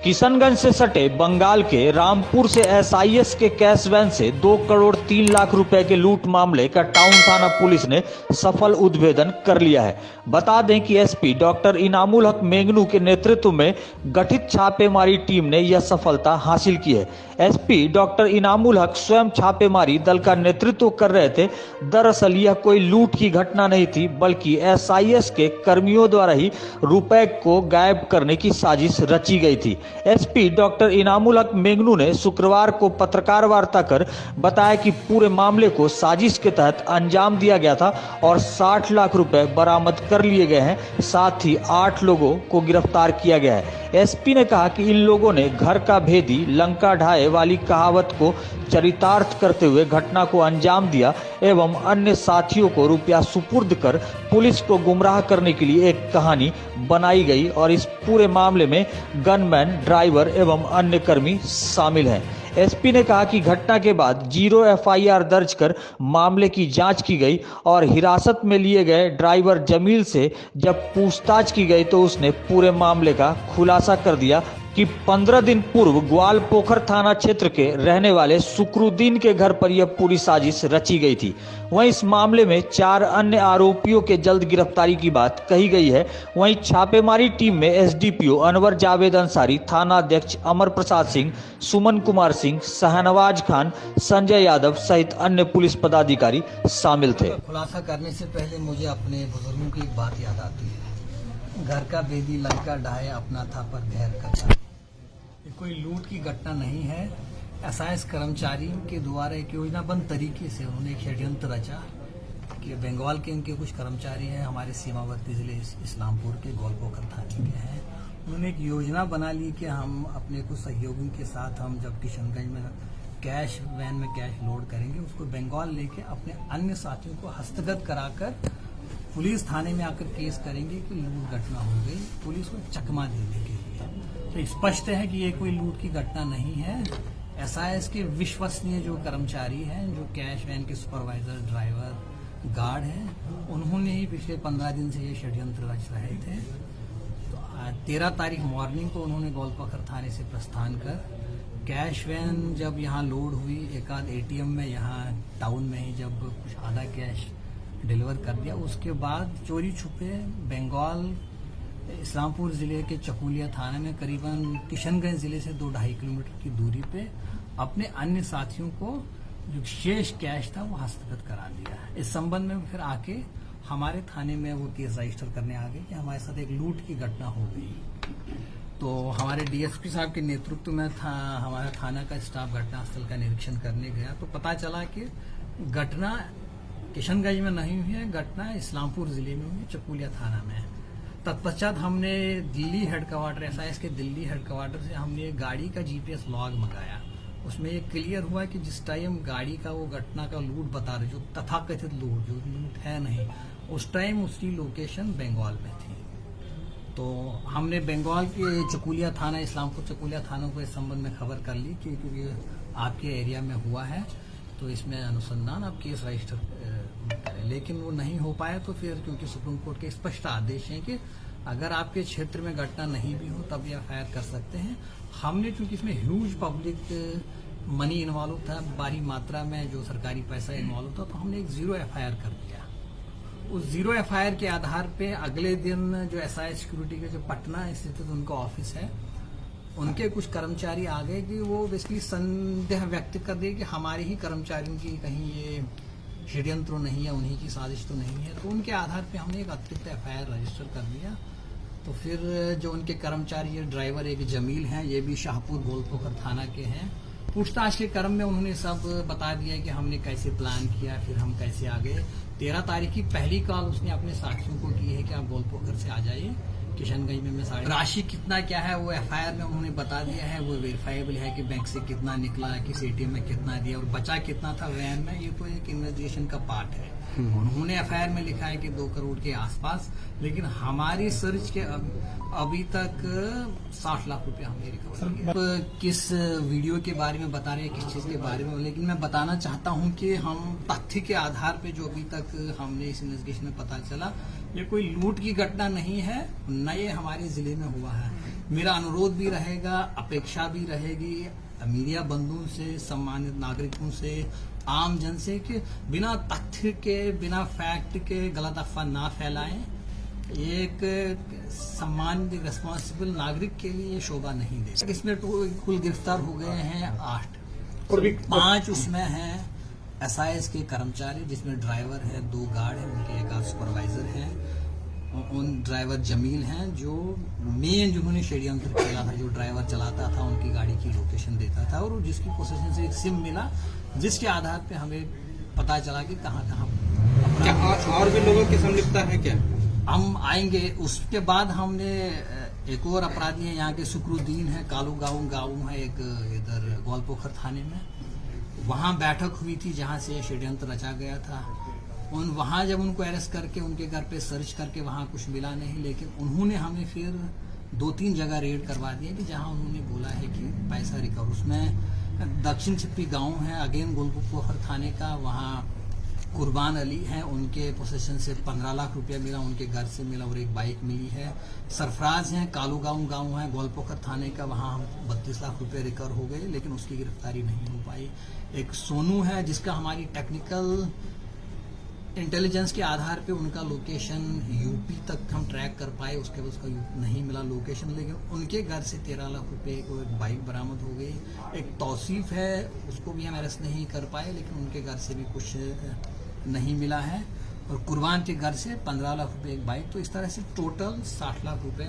किशनगंज से सटे बंगाल के रामपुर से एसआईएस के कैश वैन से 2 करोड़ 3 लाख रुपए के लूट मामले का टाउन थाना पुलिस ने सफल उद्भेदन कर लिया है। बता दें कि एसपी डॉक्टर इनामुल हक मेंगनू के नेतृत्व में गठित छापेमारी टीम ने यह सफलता हासिल की है। एसपी डॉक्टर इनामुल हक स्वयं छापेमारी दल का नेतृत्व कर रहे थे। दरअसल यह कोई लूट की घटना नहीं थी, बल्कि एसआईएस के कर्मियों द्वारा ही रुपए को गायब करने की साजिश रची गई थी। एसपी डॉक्टर इनामुल हक मेंगनू ने शुक्रवार को पत्रकार वार्ता कर बताया कि पूरे मामले को साजिश के तहत अंजाम दिया गया था और 60 लाख रुपए बरामद कर लिए गए हैं। साथ ही 8 लोगों को गिरफ्तार किया गया है। एसपी ने कहा कि इन लोगों ने घर का भेदी लंका ढाए वाली कहावत को चरितार्थ करते हुए घटना को अंजाम दिया एवं अन्य साथियों को रुपया सुपुर्द कर पुलिस को गुमराह करने के लिए एक कहानी बनाई गई और इस पूरे मामले में गनमैन, ड्राइवर एवं अन्य कर्मी शामिल हैं। एसपी ने कहा कि घटना के बाद 0 एफआईआर दर्ज कर मामले की जांच की गई और हिरासत में लिए गए ड्राइवर जमील से जब पूछताछ की गई तो उसने पूरे मामले का खुलासा कर दिया कि 15 दिन पूर्व ग्वालपोखर थाना क्षेत्र के रहने वाले शुक्रुद्दीन के घर पर यह पूरी साजिश रची गई थी। वहीं इस मामले में 4 अन्य आरोपियों के जल्द गिरफ्तारी की बात कही गई है। वहीं छापेमारी टीम में एसडीपीओ अनवर जावेद अंसारी, थाना अध्यक्ष अमर प्रसाद सिंह, सुमन कुमार सिंह, शाहनवाज खान, संजय यादव सहित अन्य पुलिस पदाधिकारी शामिल थे। खुलासा करने से पहले मुझे अपने बुजुर्गों की एक बात याद आती है, घर का बेदी लंका ढाए अपना था पर गैर का था। ये कोई लूट की घटना नहीं है। एसआईएस कर्मचारियों के द्वारा एक योजनाबद्ध तरीके से उन्होंने एक षड्यंत्र रचा कि बंगाल के इनके कुछ कर्मचारी हैं, हमारे सीमावर्ती जिले इस्लामपुर के ग्वालपोखर थाने के हैं। उन्होंने एक योजना बना ली कि हम अपने कुछ सहयोगियों के साथ हम जब किशनगंज में कैश वैन में कैश लोड करेंगे, उसको बंगाल लेके अपने अन्य साथियों को हस्तगत कराकर पुलिस थाने में आकर केस करेंगे कि लूट घटना हो गई, पुलिस को चकमा देने के लिए। तो स्पष्ट है कि ये कोई लूट की घटना नहीं है। एसआईएस के विश्वसनीय जो कर्मचारी हैं, जो कैश वैन के सुपरवाइजर, ड्राइवर, गार्ड हैं, उन्होंने ही पिछले 15 दिन से ये षड्यंत्र रच रहे थे। तो 13 तारीख मॉर्निंग को उन्होंने ग्वालपोखर थाने से प्रस्थान कर कैश वैन जब यहाँ लोड हुई, एक आध एटीएम में यहाँ टाउन में ही जब कुछ आधा कैश डिलीवर कर दिया, उसके बाद चोरी छुपे बंगाल इस्लामपुर जिले के चकुलिया थाने में करीबन किशनगंज जिले से 2-2.5 किलोमीटर की दूरी पे अपने अन्य साथियों को जो शेष कैश था वो हस्तगत करा दिया। इस संबंध में फिर आके हमारे थाने में वो केस रजिस्टर करने आ गए कि हमारे साथ एक लूट की घटना हो गई। तो हमारे डीएसपी साहब के नेतृत्व में हमारा थाना का स्टाफ घटनास्थल का निरीक्षण करने गया तो पता चला कि घटना किशनगंज में नहीं हुई है, घटना इस्लामपुर जिले में हुई, चकुलिया थाना में। तत्पश्चात हमने दिल्ली हेडक्वार्टर, एसआईएस के दिल्ली हेडक्वार्टर से हमने गाड़ी का जीपीएस लॉग मंगाया। उसमें ये क्लियर हुआ कि जिस टाइम गाड़ी का वो घटना का लूट बता रहे, जो तथाकथित लूट, जो लूट है नहीं, उस टाइम उसकी लोकेशन बंगाल में थी। तो हमने बंगाल के चकुलिया थाना, इस्लामपुर चकुलिया थानों को इस संबंध में खबर कर ली कि क्योंकि आपके एरिया में हुआ है तो इसमें अनुसंधान आप केस रजिस्टर करें, लेकिन वो नहीं हो पाया। तो फिर क्योंकि सुप्रीम कोर्ट के स्पष्ट आदेश हैं कि अगर आपके क्षेत्र में घटना नहीं भी हो तब ये एफआईआर कर सकते हैं। हमने क्योंकि इसमें ह्यूज पब्लिक मनी इन्वॉल्व था, भारी मात्रा में जो सरकारी पैसा इन्वॉल्व था, तो हमने एक 0 एफआईआर कर दिया। उस 0 एफआईआर के आधार पे अगले दिन जो एसआईएस सिक्योरिटी के जो पटना स्थित उनका ऑफिस है, उनके कुछ कर्मचारी आ गए कि वो बेसिकली संदेह व्यक्त कर दिए कि हमारे ही कर्मचारियों की कहीं ये षड्यंत्र नहीं है, उन्हीं की साजिश तो नहीं है। तो उनके आधार पे हमने एक अतिरिक्त एफआईआर रजिस्टर कर दिया। तो फिर जो उनके कर्मचारी, ये ड्राइवर एक जमील हैं, ये भी शाहपुर ग्वालपोखर थाना के हैं। पूछताछ के क्रम में उन्होंने सब बता दिया कि हमने कैसे प्लान किया, फिर हम कैसे आ गए। 13 तारीख की पहली कॉल उसने अपने साथियों को की है कि आप ग्वालपोखर से आ जाइए, किशनगंज में मैं राशि कितना क्या है वो एफआईआर में उन्होंने बता दिया है। वो वेरीफाइबल है कि बैंक से कितना निकला, किस एटीएम में कितना दिया और बचा कितना था वैन में, ये तो एक इन्वेस्टिगेशन का पार्ट है। उन्होंने एफआईआर में लिखा है कि 2 करोड़ के आसपास, लेकिन हमारी सर्च के अभी तक 60 लाख रुपया हमने रिकवर किया। किस वीडियो के बारे में बता रहे हैं, किस चीज के बारे में, लेकिन मैं बताना चाहता हूं कि हम तथ्य के आधार पे जो अभी तक हमने इस इन्वेस्टिगेशन में पता चला, ये कोई लूट की घटना नहीं है, न ये हमारे जिले में हुआ है। मेरा अनुरोध भी रहेगा, अपेक्षा भी रहेगी मीडिया बंधुओं से, सम्मानित नागरिकों से, आम जन से कि बिना तथ्य के, बिना फैक्ट के गलत अफवाह ना फैलाएं। एक सम्मानित रिस्पॉन्सिबल नागरिक के लिए ये शोभा नहीं दे। इसमें तो कुल गिरफ्तार हो गए हैं 8 और 5 उसमें हैं एसआईएस के कर्मचारी, जिसमें ड्राइवर है, 2 गार्ड हैं, उनके एक सुपरवाइजर हैं। उन ड्राइवर जमील हैं जो मेन जिन्होंने षड्यंत्र किया था, जो ड्राइवर चलाता था, उनकी गाड़ी की लोकेशन देता था और जिसकी पोजीशन से एक सिम मिला, जिसके आधार पे हमें पता चला कि कहाँ क्या और भी लोगों की संलिप्तता है क्या? हम आएंगे। उसके बाद हमने एक और अपराधी है यहाँ के, शुक्रुद्दीन है, कालू गाँव है एक इधर ग्वालपोखर थाने में, वहाँ बैठक हुई थी जहाँ से षड्यंत्र रचा गया था। वहाँ जब उनको अरेस्ट करके उनके घर पे सर्च करके वहाँ कुछ मिला नहीं, लेकिन उन्होंने हमें फिर 2-3 जगह रेड करवा दिया कि जहाँ उन्होंने बोला है कि पैसा रिकवर। उसमें दक्षिण छिप्पी गांव है, अगेन गोलपोखर थाने का, वहाँ कुर्बान अली हैं, उनके पोसेशन से 15 लाख रुपया मिला, उनके घर से मिला और एक बाइक मिली है। सरफराज हैं, कालू गांव है गोलपोखर थाने का, वहाँ हम 32 लाख रुपये रिकवर हो गए, लेकिन उसकी गिरफ्तारी नहीं हो पाई। एक सोनू है जिसका हमारी टेक्निकल इंटेलिजेंस के आधार पे उनका लोकेशन यूपी तक हम ट्रैक कर पाए, उसके बाद उसका नहीं मिला लोकेशन, लेकिन उनके घर से 13 लाख रुपए को एक बाइक बरामद हो गई। एक तौसीफ है, उसको भी हम अरेस्ट नहीं कर पाए, लेकिन उनके घर से भी कुछ नहीं मिला है। और कुर्बान के घर से 15 लाख रुपए एक बाइक, तो इस तरह से टोटल 60 लाख रुपए